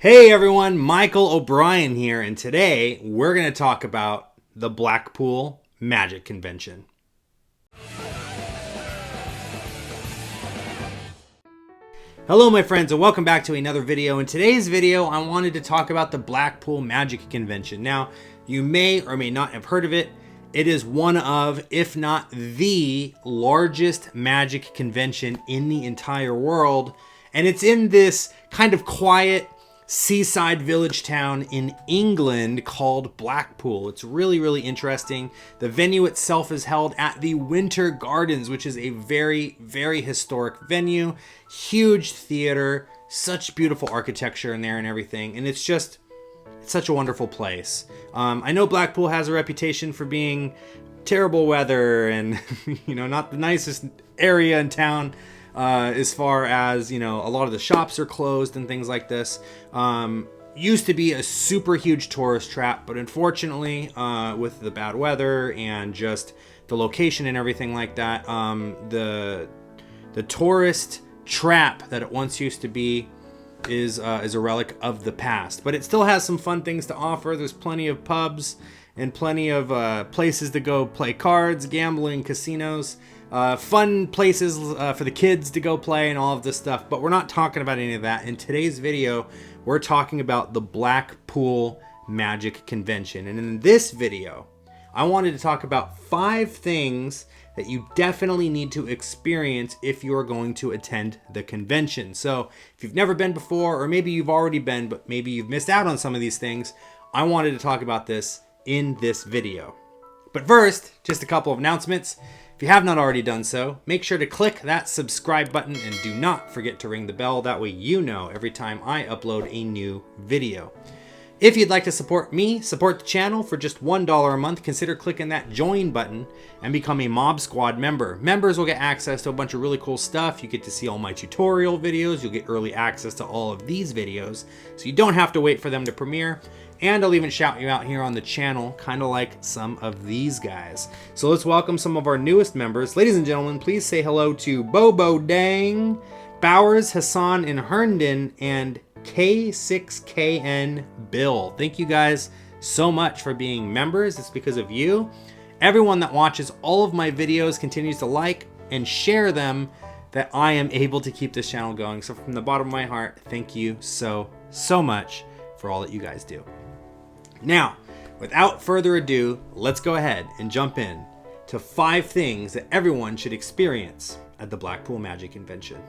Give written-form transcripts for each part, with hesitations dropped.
Hey everyone, Michael O'Brien here, and today we're going to talk about the Blackpool Magic Convention. Hello my friends, and welcome back to another video. In today's video, I wanted to talk about the Blackpool Magic Convention. Now, you may or may not have heard of it. It is one of, if not the largest magic convention in the entire world, and it's in this kind of quiet seaside village town in England called Blackpool. It's really interesting. The venue itself is held at the Winter Gardens, which is a very historic venue. Huge theater, such beautiful architecture in there and everything. And it's such a wonderful place. I know Blackpool has a reputation for being terrible weather and not the nicest area in town. As far as, a lot of the shops are closed and things like this. Used to be a super huge tourist trap, but unfortunately, with the bad weather and just the location and everything like that, the tourist trap that it once used to be is a relic of the past. But it still has some fun things to offer. There's plenty of pubs and plenty of places to go play cards, gambling, casinos. Fun places for the kids to go play and all of this stuff, but we're not talking about any of that. In today's video, we're talking about the Blackpool Magic Convention. And in this video, I wanted to talk about 5 things that you definitely need to experience if you're going to attend the convention. So if you've never been before, or maybe you've already been, but maybe you've missed out on some of these things, I wanted to talk about this in this video. But first, just a couple of announcements. If you have not already done so, make sure to click that subscribe button and do not forget to ring the bell. That way you know every time I upload a new video. If you'd like to support me, support the channel for just $1 a month, consider clicking that join button and become a Mob Squad member. Members will get access to a bunch of really cool stuff. You get to see all my tutorial videos. You'll get early access to all of these videos, so you don't have to wait for them to premiere. And I'll even shout you out here on the channel, kind of like some of these guys. So let's welcome some of our newest members. Ladies and gentlemen, please say hello to Bobo Dang, Bowers, Hassan, and Herndon, and K6KN Bill. Thank you guys so much for being members. It's because of you. Everyone that watches all of my videos continues to like and share them that I am able to keep this channel going. So from the bottom of my heart, thank you so much for all that you guys do. Now, without further ado, let's go ahead and jump in to 5 things that everyone should experience at the Blackpool Magic Convention.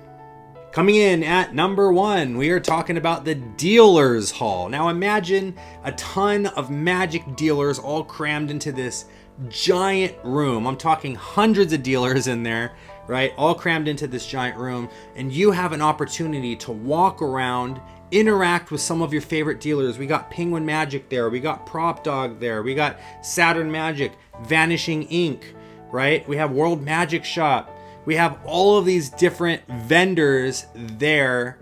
Coming in at number 1, we are talking about the Dealers Hall. Now imagine a ton of magic dealers all crammed into this giant room. I'm talking hundreds of dealers in there, right? All crammed into this giant room, and you have an opportunity to walk around, interact with some of your favorite dealers. We got Penguin Magic there, we got Prop Dog there, we got Saturn Magic, Vanishing Ink, right? We have World Magic Shop. We have all of these different vendors there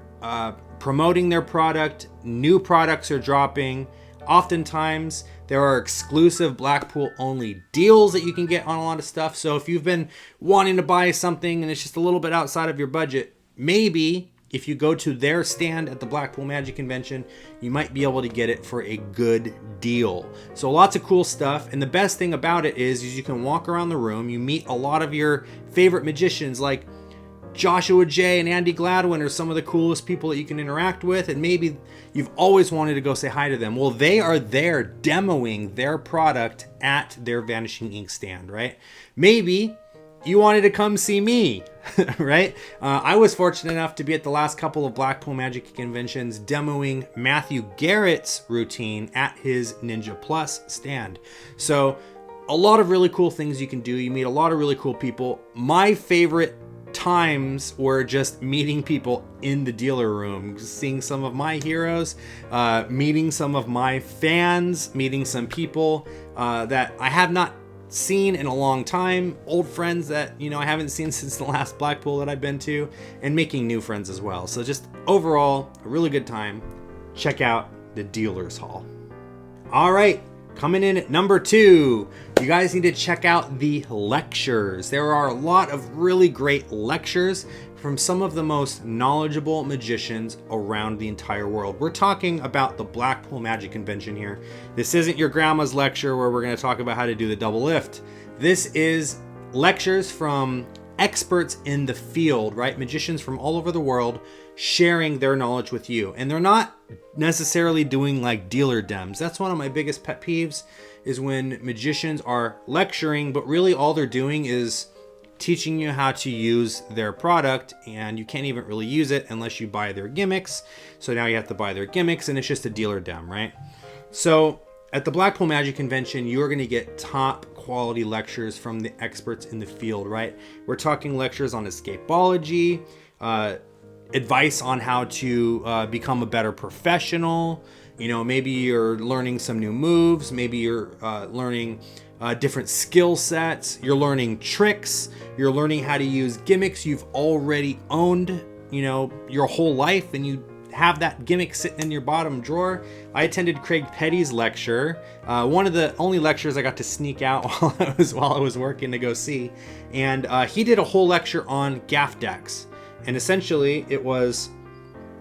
promoting their product. New products are dropping. Oftentimes, there are exclusive Blackpool only deals that you can get on a lot of stuff. So if you've been wanting to buy something and it's just a little bit outside of your budget, maybe if you go to their stand at the Blackpool Magic Convention, you might be able to get it for a good deal. So lots of cool stuff. And the best thing about it is you can walk around the room. You meet a lot of your favorite magicians like Joshua J and Andy Gladwin are some of the coolest people that you can interact with. And maybe you've always wanted to go say hi to them. Well, they are there demoing their product at their Vanishing Ink stand, right? Maybe you wanted to come see me, right? I was fortunate enough to be at the last couple of Blackpool Magic Conventions demoing Matthew Garrett's routine at his Ninja Plus stand. So a lot of really cool things you can do. You meet a lot of really cool people. My favorite times were just meeting people in the dealer room, seeing some of my heroes, meeting some of my fans, meeting some people that I have not seen in a long time, old friends that I haven't seen since the last Blackpool that I've been to, and making new friends as well. So just overall a really good time. Check out the Dealers Hall. All right, coming in at number 2, you guys need to check out the lectures. There are a lot of really great lectures from some of the most knowledgeable magicians around the entire world. We're talking about the Blackpool Magic Convention here. This isn't your grandma's lecture where we're going to talk about how to do the double lift. This is lectures from experts in the field, right? Magicians from all over the world sharing their knowledge with you. And they're not necessarily doing like dealer dems. That's one of my biggest pet peeves, is when magicians are lecturing, but really all they're doing is teaching you how to use their product, and you can't even really use it unless you buy their gimmicks. So now you have to buy their gimmicks, and it's just a dealer dem, right? So at the Blackpool Magic Convention, you're going to get top quality lectures from the experts in the field, right? We're talking lectures on escapology, advice on how to become a better professional. You know, maybe you're learning some new moves. Maybe you're learning different skill sets. You're learning tricks. You're learning how to use gimmicks you've already owned, you know, your whole life, and you have that gimmick sitting in your bottom drawer. I attended Craig Petty's lecture, one of the only lectures I got to sneak out while I was working to go see, and he did a whole lecture on gaff decks. And essentially it was,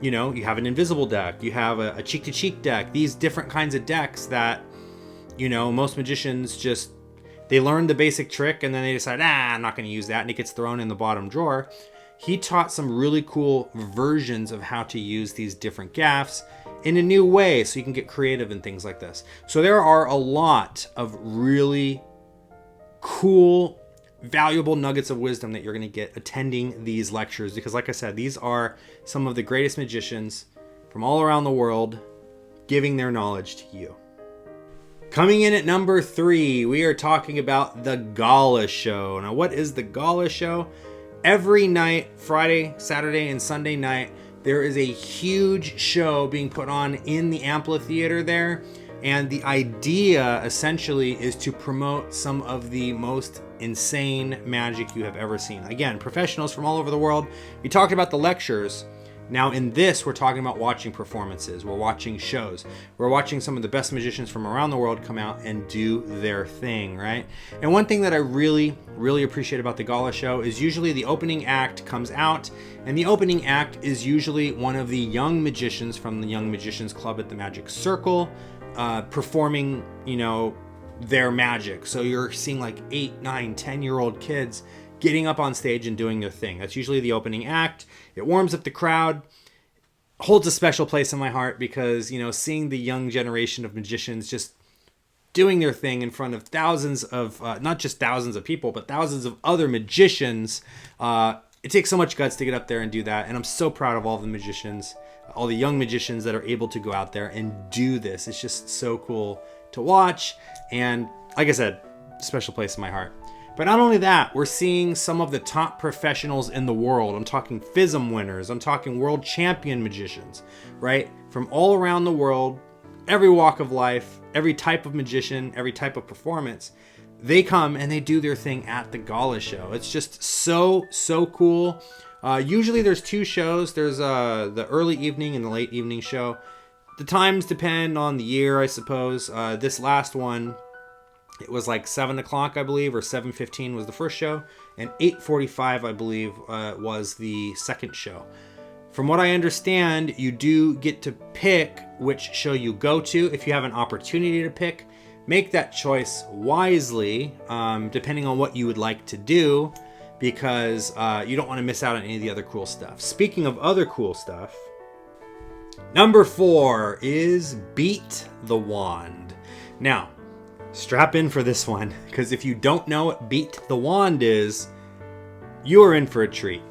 you know, you have an invisible deck, you have a cheek-to-cheek deck, these different kinds of decks that, you know, most magicians just, they learn the basic trick and then they decide, I'm not going to use that, and it gets thrown in the bottom drawer. He taught some really cool versions of how to use these different gaffs in a new way so you can get creative and things like this. So there are a lot of really cool, valuable nuggets of wisdom that you're going to get attending these lectures, because like I said, these are some of the greatest magicians from all around the world giving their knowledge to you. Coming in at number 3, we are talking about the Gala Show. Now, what is the Gala Show? Every night, Friday, Saturday, and Sunday night, there is a huge show being put on in the amphitheater there. And the idea essentially is to promote some of the most insane magic you have ever seen. Again, professionals from all over the world. We talked about the lectures. Now in this, we're talking about watching performances. We're watching shows. We're watching some of the best magicians from around the world come out and do their thing, right? And one thing that I really, really appreciate about the Gala Show is usually the opening act comes out, and the opening act is usually one of the young magicians from the Young Magicians Club at the Magic Circle, performing, you know, their magic. So you're seeing like 8, 9, 10-year-old kids getting up on stage and doing their thing. That's usually the opening act. It warms up the crowd, holds a special place in my heart, because, you know, seeing the young generation of magicians just doing their thing in front of thousands of, not just thousands of people, but thousands of other magicians, it takes so much guts to get up there and do that. And I'm so proud of all the magicians, all the young magicians that are able to go out there and do this. It's just so cool to watch. And like I said, special place in my heart. But not only that, we're seeing some of the top professionals in the world. I'm talking FISM winners. I'm talking world champion magicians, right? From all around the world, every walk of life, every type of magician, every type of performance. They come and they do their thing at the Gala Show. It's just so, so cool. Usually there's 2 shows. There's the early evening and the late evening show. The times depend on the year, I suppose. This last one, it was like 7 o'clock, I believe, or 7:15 was the first show, and 8:45, I believe, was the second show. From what I understand, you do get to pick which show you go to. If you have an opportunity to pick, make that choice wisely, depending on what you would like to do, because you don't want to miss out on any of the other cool stuff. Speaking of other cool stuff, number 4 is Beat the Wand. Now, strap in for this one, because if you don't know what Beat the Wand is, you are in for a treat.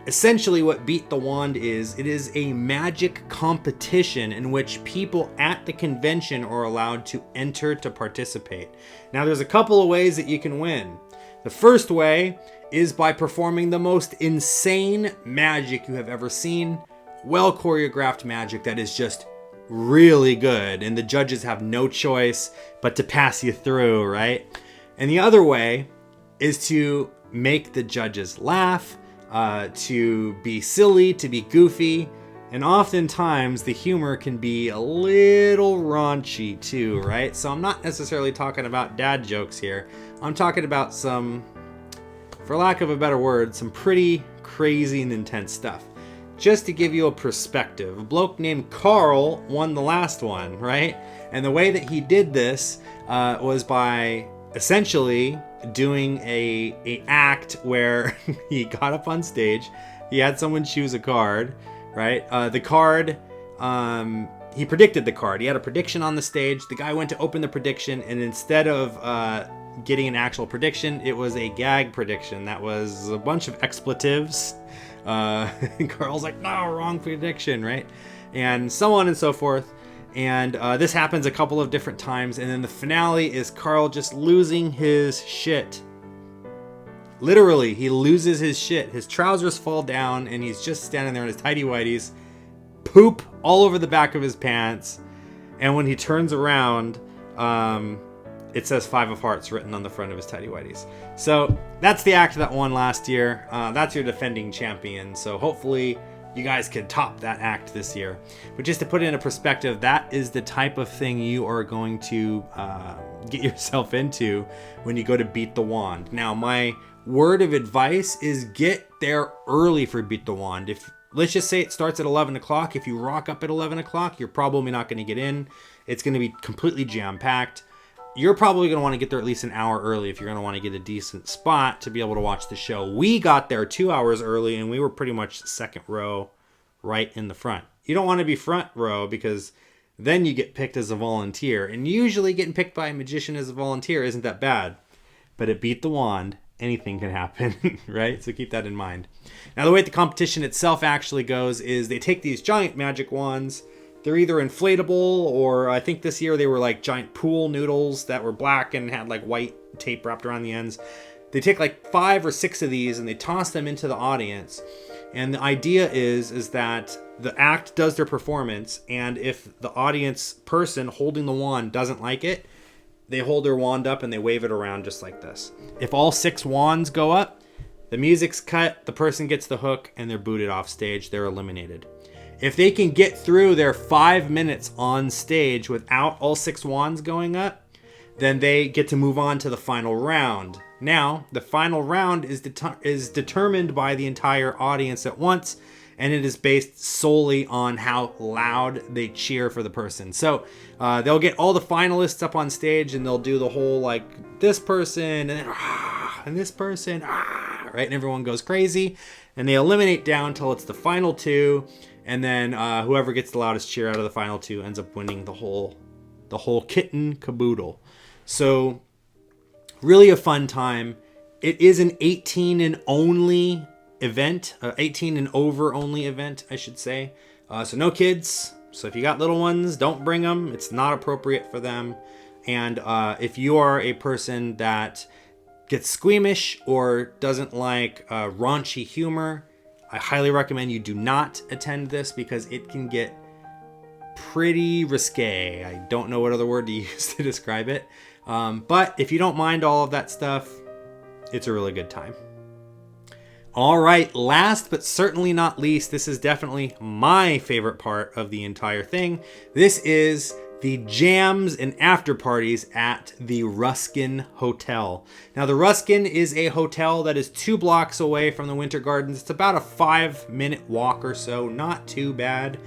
Essentially what Beat the Wand is, it is a magic competition in which people at the convention are allowed to enter to participate. Now there's a couple of ways that you can win. The first way is by performing the most insane magic you have ever seen. Well choreographed magic that is just really good, and the judges have no choice but to pass you through, right? And the other way is to make the judges laugh, to be silly, to be goofy, and oftentimes the humor can be a little raunchy too, right? So I'm not necessarily talking about dad jokes here. I'm talking about some, for lack of a better word, some pretty crazy and intense stuff. Just to give you a perspective, a bloke named Carl won the last one, right? And the way that he did this was by essentially doing a act where he got up on stage, he had someone choose a card, right? The card, he predicted the card. He had a prediction on the stage. The guy went to open the prediction, and instead of getting an actual prediction, it was a gag prediction that was a bunch of expletives. Carl's like, no, wrong prediction, right? And so on and so forth. And this happens a couple of different times, and then the finale is Carl just losing his shit. Literally, he loses his shit. His trousers fall down, and he's just standing there in his tighty-whities, poop all over the back of his pants, and when he turns around, it says 5 of hearts written on the front of his tighty-whities. So that's the act that won last year. That's your defending champion. So hopefully you guys can top that act this year. But just to put it into perspective, that is the type of thing you are going to get yourself into when you go to Beat the Wand. Now, my word of advice is get there early for Beat the Wand. If let's just say it starts at 11 o'clock. If you rock up at 11 o'clock, you're probably not going to get in. It's going to be completely jam-packed. You're probably going to want to get there at least an hour early if you're going to want to get a decent spot to be able to watch the show. We got there 2 hours early, and we were pretty much second row right in the front. You don't want to be front row because then you get picked as a volunteer. And usually getting picked by a magician as a volunteer isn't that bad. But at Beat the Wand, anything can happen, right? So keep that in mind. Now, the way the competition itself actually goes is they take these giant magic wands. They're either inflatable, or I think this year they were like giant pool noodles that were black and had like white tape wrapped around the ends. They take like 5 or 6 of these and they toss them into the audience. And the idea is that the act does their performance, and if the audience person holding the wand doesn't like it, they hold their wand up and they wave it around just like this. If all 6 wands go up, the music's cut, the person gets the hook, and they're booted off stage. They're eliminated. If they can get through their 5 minutes on stage without all 6 wands going up, then they get to move on to the final round. Now, the final round is determined by the entire audience at once, and it is based solely on how loud they cheer for the person. So they'll get all the finalists up on stage, and they'll do the whole like this person and then and this person, right? And everyone goes crazy, and they eliminate down until it's the final 2. And then whoever gets the loudest cheer out of the final 2 ends up winning the whole kit and caboodle. So really a fun time. It is an 18 and only event, 18 and over only event, I should say. So no kids. So if you got little ones, don't bring them. It's not appropriate for them. And if you are a person that gets squeamish or doesn't like raunchy humor, I highly recommend you do not attend this because it can get pretty risque. I don't know what other word to use to describe it. But if you don't mind all of that stuff, it's a really good time. All right, last but certainly not least, this is definitely my favorite part of the entire thing. This is the jams and after parties at the Ruskin Hotel. Now, the Ruskin is a hotel that is 2 blocks away from the Winter Gardens. It's about a 5-minute walk or so, not too bad.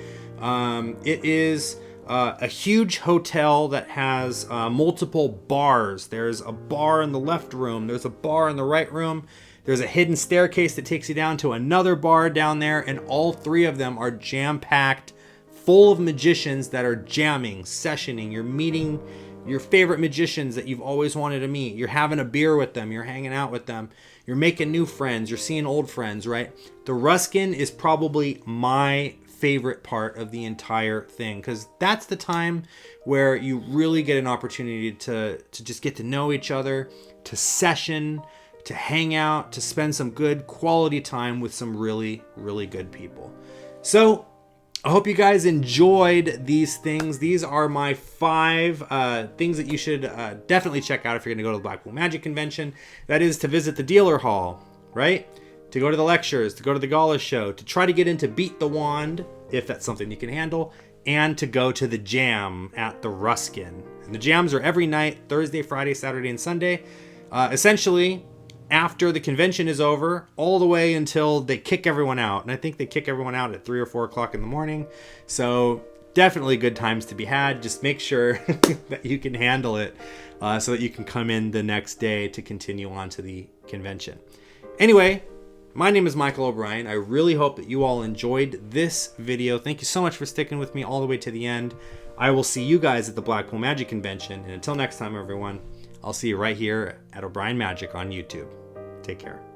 It is a huge hotel that has multiple bars. There's a bar in the left room. There's a bar in the right room. There's a hidden staircase that takes you down to another bar down there, and all 3 of them are jam-packed, full of magicians that are jamming, sessioning. You're meeting your favorite magicians that you've always wanted to meet. You're having a beer with them. You're hanging out with them. You're making new friends. You're seeing old friends, right? The Ruskin is probably my favorite part of the entire thing because that's the time where you really get an opportunity to just get to know each other, to session, to hang out, to spend some good quality time with some really, really good people. So I hope you guys enjoyed these things. These are my 5 things that you should definitely check out if you're going to go to the Blackpool Magic Convention. That is to visit the dealer hall, right? To go to the lectures, to go to the Gala Show, to try to get into Beat the Wand, if that's something you can handle, and to go to the jam at the Ruskin. And the jams are every night, Thursday, Friday, Saturday, and Sunday. Essentially, after the convention is over, all the way until they kick everyone out. And I think they kick everyone out at 3 or 4 o'clock in the morning. So definitely good times to be had. Just make sure that you can handle it so that you can come in the next day to continue on to the convention. Anyway, my name is Michael O'Brien. I really hope that you all enjoyed this video. Thank you so much for sticking with me all the way to the end. I will see you guys at the Blackpool Magic Convention. And until next time, everyone, I'll see you right here at O'Brien Magic on YouTube. Take care.